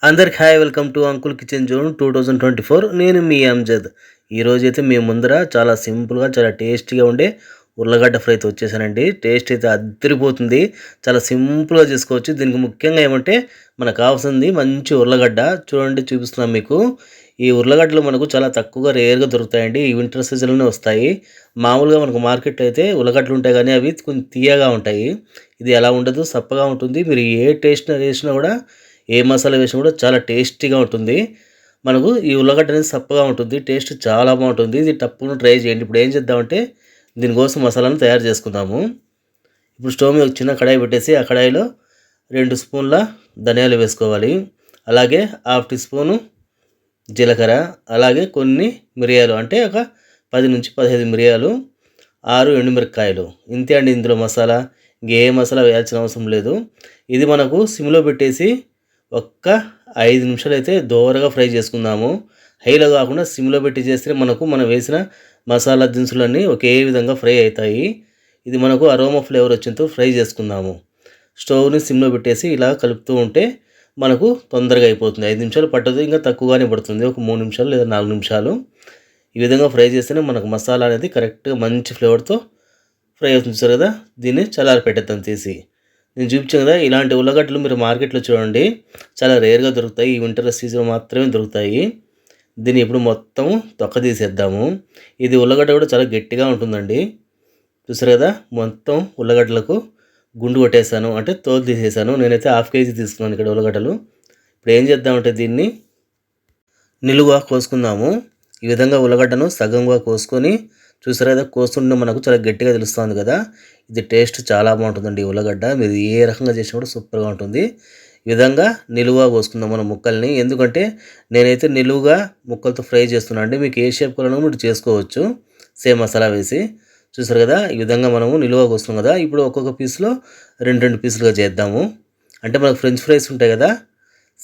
అందరికి hi, welcome to uncle kitchen zone 2024. నేను మీ అంజద్. ఈరోజైతే మీ ముందర చాలా సింపుల్గా చాలా టేస్టీగా ఉండే ఉర్లగడ్డ ఫ్రై అయితే వచ్చేసానండి. టేస్ట్ అయితే అద్దరిపోతుంది. చాలా సింపుల్గా చేసుకోవచ్చు. దీనికి ముఖ్యంగా ఏమంటే మనకు కావాల్సింది మంచి ఉర్లగడ్డ. చూడండి, చూపిస్తున్నాం మీకు. ఈ ఉర్లగడ్డలు మనకు చాలా తక్కువగా రేర్గా దొరుకుతాయండి. ఈ వింటర్ సీజన్లోనే వస్తాయి. మామూలుగా మనకు మార్కెట్లో అయితే ఉర్లగడ్డలు ఉంటాయి, కానీ అవి కొంచెం తీయగా ఉంటాయి. ఇది అలా ఉండదు, సప్పగా ఉంటుంది. మీరు ఏ టేస్ట్ వేసినా కూడా, ఏ మసాలా వేసినా కూడా చాలా టేస్టీగా ఉంటుంది. మనకు ఈ ఉల్లగడ్డ అనేది సప్పగా ఉంటుంది. టేస్ట్ చాలా బాగుంటుంది. ఇది తప్పకుండా ట్రై చేయండి. ఇప్పుడు ఏం చేద్దామంటే దీనికోసం మసాలాను తయారు చేసుకుందాము. ఇప్పుడు స్టవ్ మీద ఒక చిన్న కడాయి పెట్టేసి ఆ కడాయిలో 2 స్పూన్ల ధనియాలు వేసుకోవాలి. అలాగే హాఫ్ టీ స్పూను జీలకర్ర, అలాగే కొన్ని మిరియాలు, అంటే ఒక 10 నుంచి 15 మిరియాలు, 6 ఎండుమిరపకాయలు. ఇంతే అండి ఇందులో మసాలా. ఇంకే మసాలా వేయాల్సిన అవసరం లేదు. ఇది మనకు సిమ్లో పెట్టేసి ఒక్క 5 నిమిషాలు అయితే దోరగా ఫ్రై చేసుకుందాము. హైలో కాకుండా సిమ్లో పెట్టి చేస్తే మనకు మనం వేసిన మసాలా దినుసులన్నీ ఒకే విధంగా ఫ్రై అవుతాయి. ఇది మనకు అరోమా ఫ్లేవర్ వచ్చేంత ఫ్రై చేసుకుందాము. స్టవ్ని సిమ్లో పెట్టేసి ఇలా కలుపుతూ ఉంటే మనకు తొందరగా అయిపోతుంది. 5 నిమిషాలు పట్టదు, ఇంకా తక్కువగానే పడుతుంది. ఒక 3 నిమిషాలు లేదా 4 నిమిషాలు ఈ విధంగా ఫ్రై చేస్తేనే మనకు మసాలా అనేది కరెక్ట్గా మంచి ఫ్లేవర్తో ఫ్రై అవుతుంది సార్ కదా. దీన్ని చల్లారి పెట్టేద్దాం తీసి. నేను చూపించాను కదా, ఇలాంటి ఉల్లగడ్డలు మీరు మార్కెట్లో చూడండి, చాలా రేర్గా దొరుకుతాయి. ఈ వింటర్ సీజన్ మాత్రమే దొరుకుతాయి. దీన్ని ఇప్పుడు మొత్తం తొక్క తీసేద్దాము. ఇది ఉల్లగడ్డ కూడా చాలా గట్టిగా ఉంటుందండి. చూసారు కదా, మొత్తం ఉల్లగడ్డలకు గుండు కొట్టేసాను, అంటే తోలు తీసేసాను. నేనైతే హాఫ్ కేజీ తీసుకున్నాను ఇక్కడ ఉల్లగడ్డలు. ఇప్పుడు ఏం చేద్దామంటే దీన్ని నిలువుగా కోసుకుందాము. ఈ విధంగా ఉల్లగడ్డను సగంగా కోసుకొని, చూసారా కదా, కోస్తుంటే మనకు చాలా గట్టిగా తెలుస్తుంది కదా. ఇది టేస్ట్ చాలా బాగుంటుందండి. ఈ ఉల్లగడ్డ మీరు ఏ రకంగా చేసినా కూడా సూపర్గా ఉంటుంది. ఈ విధంగా నిలువుగా కోసుకుందాం మనం ముక్కల్ని. ఎందుకంటే నేనైతే నిలువుగా ముక్కలతో ఫ్రై చేస్తున్నాను అండి. మీకు ఏ షేప్ కలనో మీరు చేసుకోవచ్చు, సేమ్ మసాలా వేసి. చూసారు కదా, ఈ విధంగా మనము నిలువుగా కోస్తున్నాం కదా. ఇప్పుడు ఒక్కొక్క పీస్లో 2 పీసులుగా చేద్దాము. అంటే మనకు ఫ్రెంచ్ ఫ్రైస్ ఉంటాయి కదా,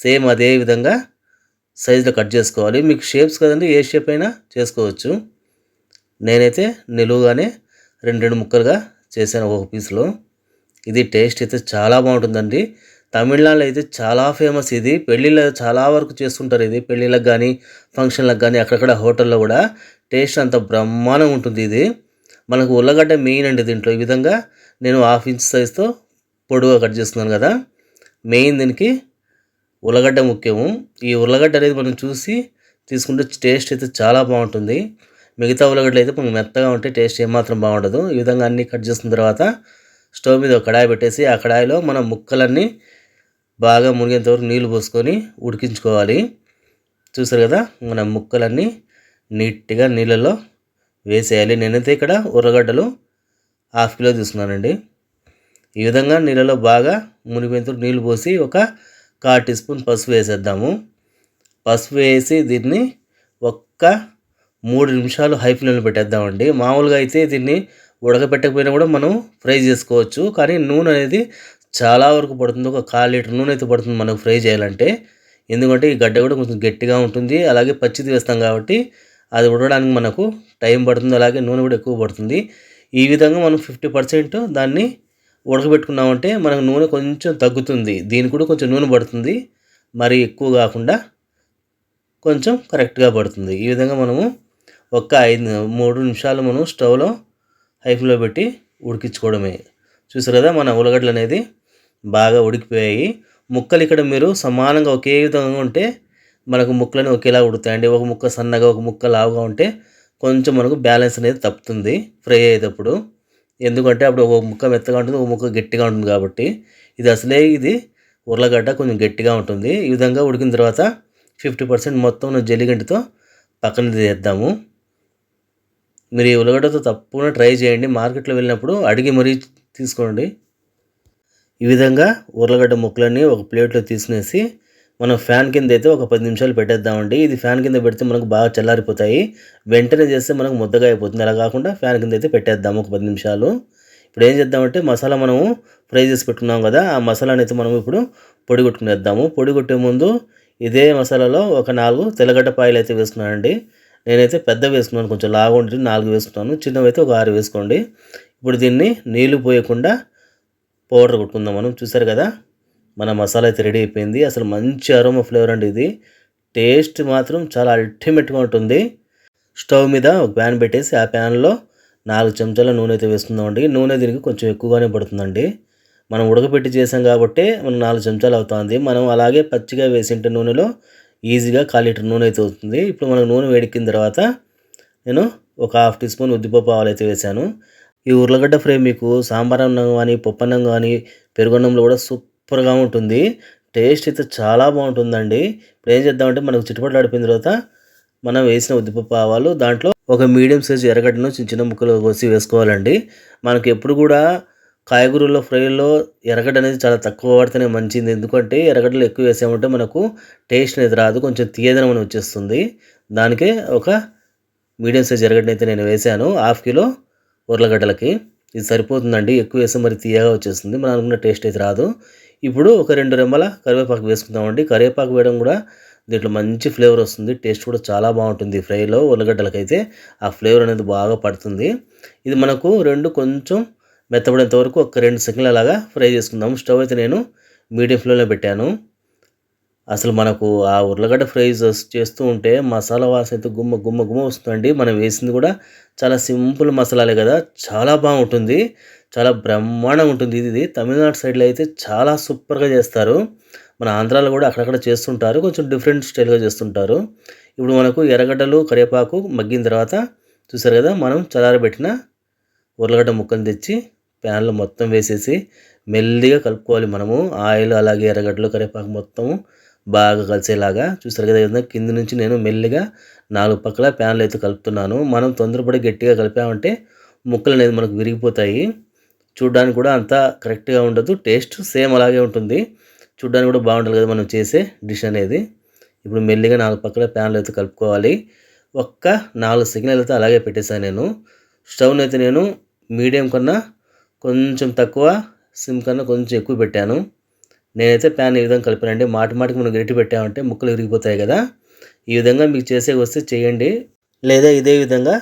సేమ్ అదే విధంగా సైజులో కట్ చేసుకోవాలి. మీకు షేప్స్ కదండి, ఏ షేప్ అయినా చేసుకోవచ్చు. నేనైతే నిలువుగానే 2 ముక్కలుగా చేశాను ఒక్కొక్క పీస్లో. ఇది టేస్ట్ అయితే చాలా బాగుంటుందండి. తమిళనాడులో అయితే చాలా ఫేమస్ ఇది. పెళ్ళిళ్ళ చాలా వరకు చేస్తుంటారు ఇది. పెళ్ళిళ్ళకి కానీ, ఫంక్షన్లకు కానీ, అక్కడక్కడ హోటల్లో కూడా టేస్ట్ అంత బ్రహ్మాండంగా ఉంటుంది. ఇది మనకు ఉల్లగడ్డ మెయిన్ అండి దీంట్లో. ఈ విధంగా నేను 1/2 ఇంచ్ సైజుతో పొడవుగా కట్ చేస్తున్నాను కదా. మెయిన్ దీనికి ఉల్లగడ్డ ముఖ్యము. ఈ ఉల్లగడ్డ అనేది మనం చూసి తీసుకుంటే టేస్ట్ అయితే చాలా బాగుంటుంది. మిగతా ఉల్లగడ్డలు అయితే మనకు మెత్తగా ఉంటే టేస్ట్ ఏమాత్రం బాగుండదు. ఈ విధంగా అన్నీ కట్ చేసిన తర్వాత స్టవ్ మీద ఒక కడాయి పెట్టేసి ఆ కడాయిలో మనం ముక్కలన్నీ బాగా మునిగేంత వరకు నీళ్లు పోసుకొని ఉడికించుకోవాలి. చూసారు కదా, మన ముక్కలన్నీ నీట్గా నీళ్ళలో వేసేయాలి. నేనైతే ఇక్కడ ఉర్లగడ్డలు 1/2 కిలో తీసుకున్నానండి. ఈ విధంగా నీళ్ళలో బాగా మునిగేంత వరకు నీళ్లు పోసి ఒక 1/4 టీ స్పూన్ పసుపు వేసేద్దాము. పసుపు వేసి దీన్ని ఒక్క 3 నిమిషాలు హై ఫ్లేమ్లో పెట్టేద్దామండి. మామూలుగా అయితే దీన్ని ఉడకబెట్టకపోయినా కూడా మనం ఫ్రై చేసుకోవచ్చు, కానీ నూనె అనేది చాలా వరకు పడుతుంది. ఒక 1/4 లీటర్ నూనె అయితే పడుతుంది మనకు ఫ్రై చేయాలంటే. ఎందుకంటే ఈ గడ్డ కూడా కొంచెం గట్టిగా ఉంటుంది, అలాగే పచ్చిది వేస్తాం కాబట్టి అది ఉడకడానికి మనకు టైం పడుతుంది, అలాగే నూనె కూడా ఎక్కువ పడుతుంది. ఈ విధంగా మనం 50% దాన్ని ఉడకబెట్టుకున్నామంటే మనకు నూనె కొంచెం తగ్గుతుంది. దీనికి కూడా కొంచెం నూనె పడుతుంది, మరి ఎక్కువ కాకుండా కొంచెం కరెక్ట్గా పడుతుంది. ఈ విధంగా మనము ఒక 3 నిమిషాలు మనం స్టవ్లో హై ఫ్లేమ్లో పెట్టి ఉడికించుకోవడమే. చూసారు కదా, మన ఉల్లగడ్డలు అనేది బాగా ఉడికిపోయాయి. ముక్కలు ఇక్కడ మీరు సమానంగా ఒకే విధంగా ఉంటే మనకు ముక్కలని ఒకేలా ఉడుకుతాయండి. ఒక ముక్క సన్నగా, ఒక ముక్క లావుగా ఉంటే కొంచెం మనకు బ్యాలెన్స్ అనేది తప్పుతుంది ఫ్రై అయ్యేటప్పుడు. ఎందుకంటే అప్పుడు ఒక ముక్క మెత్తగా ఉంటుంది, ఒక ముక్క గట్టిగా ఉంటుంది కాబట్టి. ఇది ఉర్లగడ్డ కొంచెం గట్టిగా ఉంటుంది. ఈ విధంగా ఉడికిన తర్వాత 50% మొత్తం జల్లిగంటితో పక్కన తీద్దాము. మీరు ఈ ఉల్లగడ్డతో తప్పకుండా ట్రై చేయండి. మార్కెట్లో వెళ్ళినప్పుడు అడిగి మరీ తీసుకోండి. ఈ విధంగా ఉర్లగడ్డ ముక్కలన్నీ ఒక ప్లేట్లో తీసుకునేసి మనం ఫ్యాన్ కింద అయితే ఒక 10 నిమిషాలు పెట్టేద్దామండి. ఇది ఫ్యాన్ కింద పెడితే మనకు బాగా చల్లారిపోతాయి. వెంటనే చేస్తే మనకు ముద్దగా అయిపోతుంది. అలా కాకుండా ఫ్యాన్ కింద అయితే పెట్టేద్దాము ఒక 10 నిమిషాలు. ఇప్పుడు ఏం చేద్దామంటే మసాలా మనము ఫ్రై చేసి పెట్టుకున్నాం కదా, ఆ మసాలాని అయితే మనం ఇప్పుడు పొడి కొట్టుకునేద్దాము. పొడి కొట్టే ముందు ఇదే మసాలాలో ఒక 4 తెల్లగడ్డపాయలు అయితే వేసుకున్నానండి. నేనైతే పెద్ద వేసుకున్నాను, కొంచెం లాగా ఉండి 4 వేసుకున్నాను. చిన్నవి అయితే ఒక 6 వేసుకోండి. ఇప్పుడు దీన్ని నీళ్లు పోయకుండా పౌడర్ కొట్టుకుందాం మనం. చూసారు కదా, మన మసాలా అయితే రెడీ అయిపోయింది. అసలు మంచి అరోమా ఫ్లేవర్ అండి ఇది. టేస్ట్ మాత్రం చాలా అల్టిమేట్‌గా ఉంటుంది. స్టవ్ మీద ఒక ప్యాన్ పెట్టేసి ఆ ప్యాన్‌లో 4 చెంచాల నూనె అయితే వేసుకుందామండి. నూనె దీనికి కొంచెం ఎక్కువగానే పడుతుందండి. మనం ఉడకబెట్టి చేసాం కాబట్టే మనకు 4 చెంచాలు అవుతుంది. మనం అలాగే పచ్చిగా వేసింటే నూనెలో ఈజీగా 1/4 లీటర్ నూనె అయితే అవుతుంది. ఇప్పుడు మనకు నూనె వేడెక్కిన తర్వాత నేను ఒక హాఫ్ టీ స్పూన్ ఉద్దిపప్పు ఆవాలైతే వేశాను. ఈ ఉర్లగడ్డ ఫ్రై మీకు సాంబార్ అన్నం గానీ, పప్పన్నం గానీ, పెరుగన్నంలో కూడా సూపర్‌గా ఉంటుంది. టేస్ట్ అయితే చాలా బావుంటుందండి. ఇప్పుడు ఏం చేద్దామంటే మనకు చిటపటలాడిపోయిన తర్వాత మనం వేసిన ఉద్దిపప్పు ఆవాలు దాంట్లో ఒక మీడియం సైజు ఎర్రగడ్డను చిన్న చిన్న ముక్కలుగా కోసి వేసుకోవాలండి. మనకు ఎప్పుడు కూడా కాయగూరల్లో ఫ్రైలో ఎర్రగడ్డ అనేది చాలా తక్కువ వాడితేనే మంచిది. ఎందుకంటే ఎర్రగడ్డలు ఎక్కువ వేసామంటే మనకు టేస్ట్ అనేది రాదు. కొంచెం తియ్యదనం అని వచ్చేస్తుంది. దానికే ఒక మీడియం సైజ్ ఎర్రగడ్డనైతే నేను వేశాను. హాఫ్ కిలో ఉర్లగడ్డలకి. ఇది సరిపోతుందండి. ఎక్కువ వేస్తే మరి తియ్యగా వచ్చేస్తుంది. మనం అనుకున్న టేస్ట్ అయితే రాదు. ఇప్పుడు ఒక 2 రెమ్మల కరివేపాకు వేసుకుందామండి. కరివేపాకు వేయడం కూడా దీంట్లో మంచి ఫ్లేవర్ వస్తుంది. టేస్ట్ కూడా చాలా బాగుంటుంది ఫ్రైలో ఉర్లగడ్డలకైతే. ఆ ఫ్లేవర్ అనేది బాగా పడుతుంది. ఇది మనకు 2 కొంచెం మెత్తబడేంత వరకు ఒక 2 సెకన్లు అలాగా ఫ్రై చేసుకుందాం. స్టవ్ అయితే నేను మీడియం ఫ్లేమ్‌లో పెట్టాను. అసలు మనకు ఆ ఉర్లగడ్డ ఫ్రై చేస్తూ ఉంటే మసాలా వాసన అయితే గుమ్మ గుమ్మ గుమ్మ వస్తుందండి. మనం వేసింది కూడా చాలా సింపుల్ మసాలాలే కదా! చాలా బాగుంటుంది. చాలా బ్రహ్మాండంగా ఉంటుంది. ఇది తమిళనాడు సైడ్‌లో అయితే చాలా సూపర్‌గా చేస్తారు. మన ఆంధ్రాలో కూడా అక్కడక్కడ చేస్తుంటారు. కొంచెం డిఫరెంట్ స్టైల్‌గా చేస్తుంటారు. ఇప్పుడు మనకు ఎర్రగడ్డలు, కరివేపాకు మగ్గిన తర్వాత చూసారు కదా! మనం చల్లారబెట్టిన ఉర్లగడ్డ ముక్కలు తెచ్చి ప్యాన్‌లో మొత్తం వేసేసి మెల్లిగా కలుపుకోవాలి మనము. ఆయిల్ అలాగే ఎర్రగడ్డలు, కరివేపాకు మొత్తము బాగా కలిసేలాగా చూసారు కదా! ఈ విధంగా కింద నుంచి నేను మెల్లిగా 4 పక్కల ప్యాన్‌లో అయితే కలుపుతున్నాను. మనం తొందరపడి గట్టిగా కలిపామంటే ముక్కలనేవి మనకు విరిగిపోతాయి. చూడ్డానికి కూడా అంత కరెక్ట్‌గా ఉండదు. టేస్ట్ సేమ్ అలాగే ఉంటుంది. చూడ్డానికి కూడా బాగుండాలి కదా మనం చేసే డిష్ అనేది. ఇప్పుడు మెల్లిగా 4 పక్కల ప్యాన్‌లో అయితే కలుపుకోవాలి. ఒక్క 4 సెకన్లు అయితే అలాగే పెట్టేసాను నేను. స్టవ్‌నైతే నేను మీడియం కన్నా కొంచెం తక్కువ, సిమ్ కన్నా కొంచెం ఎక్కువ పెట్టాను. నేనైతే ప్యాన్ ఈ విధంగా కలిపానండి. మాటి మాటికి మనం గరిటె పెట్టామంటే ముక్కలు విరిగిపోతాయి కదా! ఈ విధంగా మీకు చేసేకొస్తే చేయండి. లేదా ఇదే విధంగా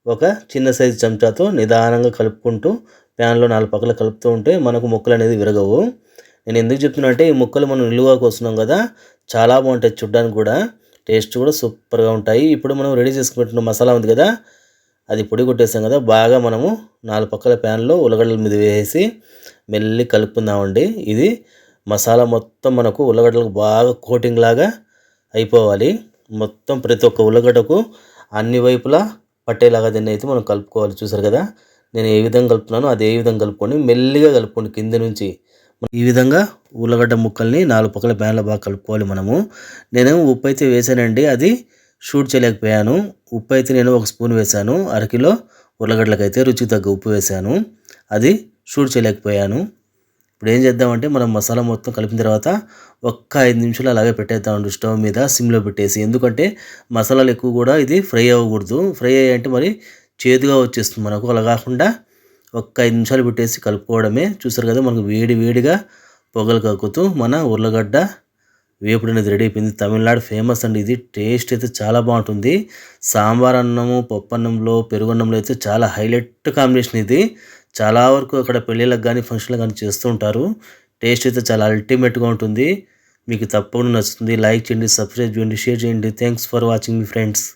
ఒక చిన్న సైజు చెంచాతో నిదానంగా కలుపుకుంటూ ప్యాన్‌లో 4 పక్కల కలుపుతూ ఉంటే మనకు ముక్కలనేది విరగవు. నేను ఎందుకు చెప్తున్నా అంటే ఈ ముక్కలు మనం నిలువుగా కోస్తున్నాం కదా! చాలా బాగుంటాయి చూడ్డానికి కూడా. టేస్ట్ కూడా సూపర్‌గా ఉంటాయి. ఇప్పుడు మనం రెడీ చేసి పెట్టుకున్న మసాలా ఉంది కదా! అది పొడి కొట్టేసాం కదా! బాగా మనము 4 పక్కల ప్యాన్‌లో ఉల్లగడ్డల మీద వేసి మెల్లి కలుపుకుందామండి. ఇది మసాలా మొత్తం మనకు ఉల్లగడ్డలకు బాగా కోటింగ్ లాగా అయిపోవాలి. మొత్తం ప్రతి ఒక్క ఉల్లగడ్డకు అన్ని వైపులా పట్టేలాగా దీన్నైతే మనం కలుపుకోవాలి. చూసారు కదా! నేను ఏ విధంగా కలుపుతున్నానో అదే విధంగా కలుపుకొని మెల్లిగా కలుపుకోండి కింద నుంచి. ఈ విధంగా ఉల్లగడ్డ ముక్కల్ని 4 పక్కల ప్యాన్‌లో బాగా కలుపుకోవాలి మనము. నేనేమో ఉప్పు అయితే వేసానండి. అది షూట్ చేయలేకపోయాను. ఉప్పు అయితే నేను ఒక స్పూన్ వేశాను. అరకిలో ఉర్లగడ్డలకైతే రుచికి తగ్గ ఉప్పు వేశాను. అది షూట్ చేయలేకపోయాను. ఇప్పుడు ఏం చేద్దామంటే మనం మసాలా మొత్తం కలిపిన తర్వాత ఒక్క 5 నిమిషాలు అలాగే పెట్టేద్దామండి స్టవ్ మీద సిమ్‌లో పెట్టేసి. ఎందుకంటే మసాలాలు ఎక్కువ కూడా ఇది ఫ్రై అవ్వకూడదు. ఫ్రై అయ్యాయంటే మరి చేదుగా వచ్చేస్తుంది మనకు. అలా కాకుండా ఒక్క 5 నిమిషాలు పెట్టేసి కలుపుకోవడమే. చూసారు కదా! మనకు వేడి వేడిగా పొగలు కక్కుతూ మన ఉర్లగడ్డ వేపుడు అనేది రెడీ అయిపోయింది. తమిళనాడు ఫేమస్ అండి ఇది. టేస్ట్ అయితే చాలా బాగుంటుంది. సాంబార్ అన్నము, పప్పన్నంలో, పెరుగన్నంలో అయితే చాలా హైలైట్ కాంబినేషన్ ఇది. చాలా వరకు అక్కడ పెళ్ళిళ్ళకి కానీ, ఫంక్షన్‌లకు కానీ చేస్తూ ఉంటారు. టేస్ట్ అయితే చాలా అల్టిమేట్‌గా ఉంటుంది. మీకు తప్పకుండా నచ్చుతుంది. లైక్ చేయండి, సబ్స్క్రైబ్ చేయండి, షేర్ చేయండి. Thanks for watching me friends.